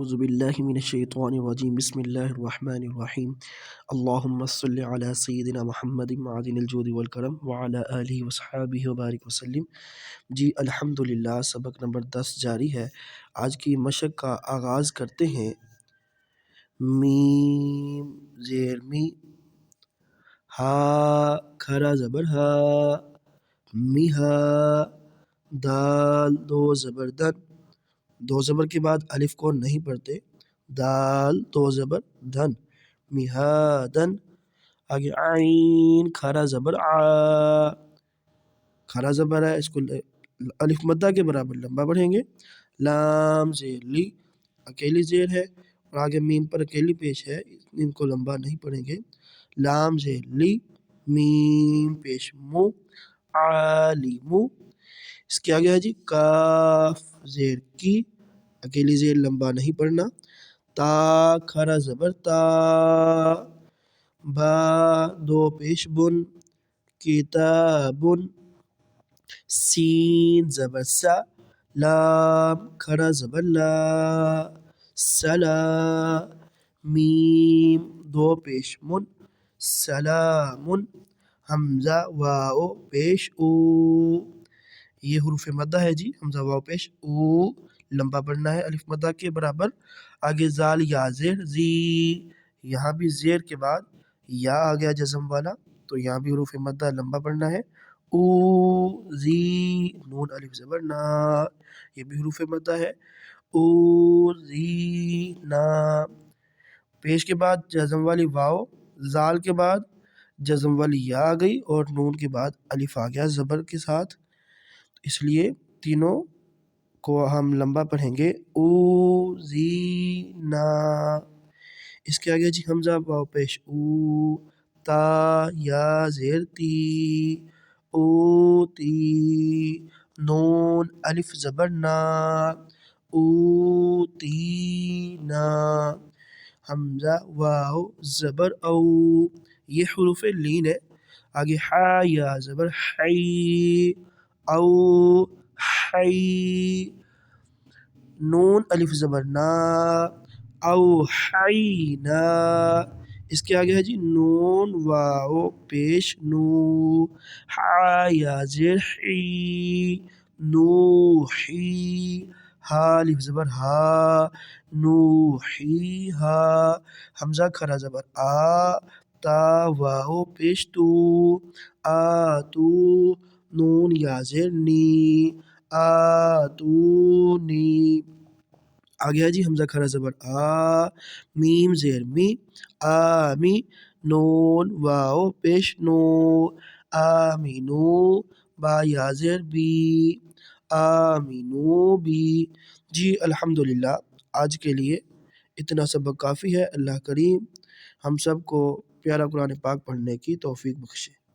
اعوذ باللہ من الشیطان الرجیم بسم اللہ الرحمن الرحیم اللہم صلی علی سیدنا محمد معدن الجود والکرم وعلی آلہ وصحابہ وبارک وسلم۔ جی الحمدللہ، سبق نمبر 10 جاری ہے۔ آج کی مشق کا آغاز کرتے ہیں۔ میم زیر می، ہا کھرا زبر ہا، میہا، دال دو زبر دن، دو زبر کے بعد الف کو نہیں پڑھتے، دال دو زبر دھن، میہادن۔ آگے عین کھرا زبر آ، کھرا زبر ہے، اس کو الف مدہ کے برابر لمبا پڑھیں گے۔ لام زیر لی، اکیلی زیر ہے اور آگے میم پر اکیلی پیش ہے، ان کو لمبا نہیں پڑھیں گے۔ لام زیر لی، میم پیش مو، عالمو۔ اس کے آگے ہے جی کاف زیر کی، اکیلی زیر لمبا نہیں پڑھنا۔ تا کھرا زبر تا، با دو پیش بن، کتابن۔ سین زبر سا، لام کھرا زبر لا، سلا۔ میم دو پیش من، سلامن۔ حمزہ واو پیش او، یہ حروف مدہ ہے جی، حمزہ واو پیش او، لمبا پڑھنا ہے الف مدہ کے برابر۔ آگے زال یا زیر زی، یہاں بھی زیر کے بعد یا آ گیا جزم والا، تو یہاں بھی حروف مدہ لمبا پڑھنا ہے۔ او زی، نون الف زبر نا، یہ بھی حروف مدہ ہے۔ او زی نا، پیش کے بعد جزم والی واو، زال کے بعد جزم والی یا آ گئی اور نون کے بعد الف آ گیا زبر کے ساتھ، اس لیے تینوں کو ہم لمبا پڑھیں گے۔ او زی نا۔ اس کے آگے جی حمزہ واو پیش او، تا یا زیر تی، او تی۔ نون الف زبر نا، او تی نا۔ حمزہ واو زبر او، یہ حروف لین ہے۔ آگے ہا یا زبر حی، او حی۔ نون الف زبر نا، اوحینا۔ اس کے آگے ہے جی نون واو پیش نو، ہا یا زیر حی، نوحی۔ ہا الف زبر ہا، نوحی ہا۔ حمزہ کھرا زبر آ، تا واو پیش تو، آتو۔ نون یا زیر نی، آتونی۔ آگے ہے جی حمزہ کھرا زبر آ، میم زیر می، آمی۔ نون واو پیش نو، آمینو۔ با یا زیر بی، آمینو بی۔ جی الحمدللہ، آج کے لیے اتنا سبق کافی ہے۔ اللہ کریم ہم سب کو پیارا قرآن پاک پڑھنے کی توفیق بخشے۔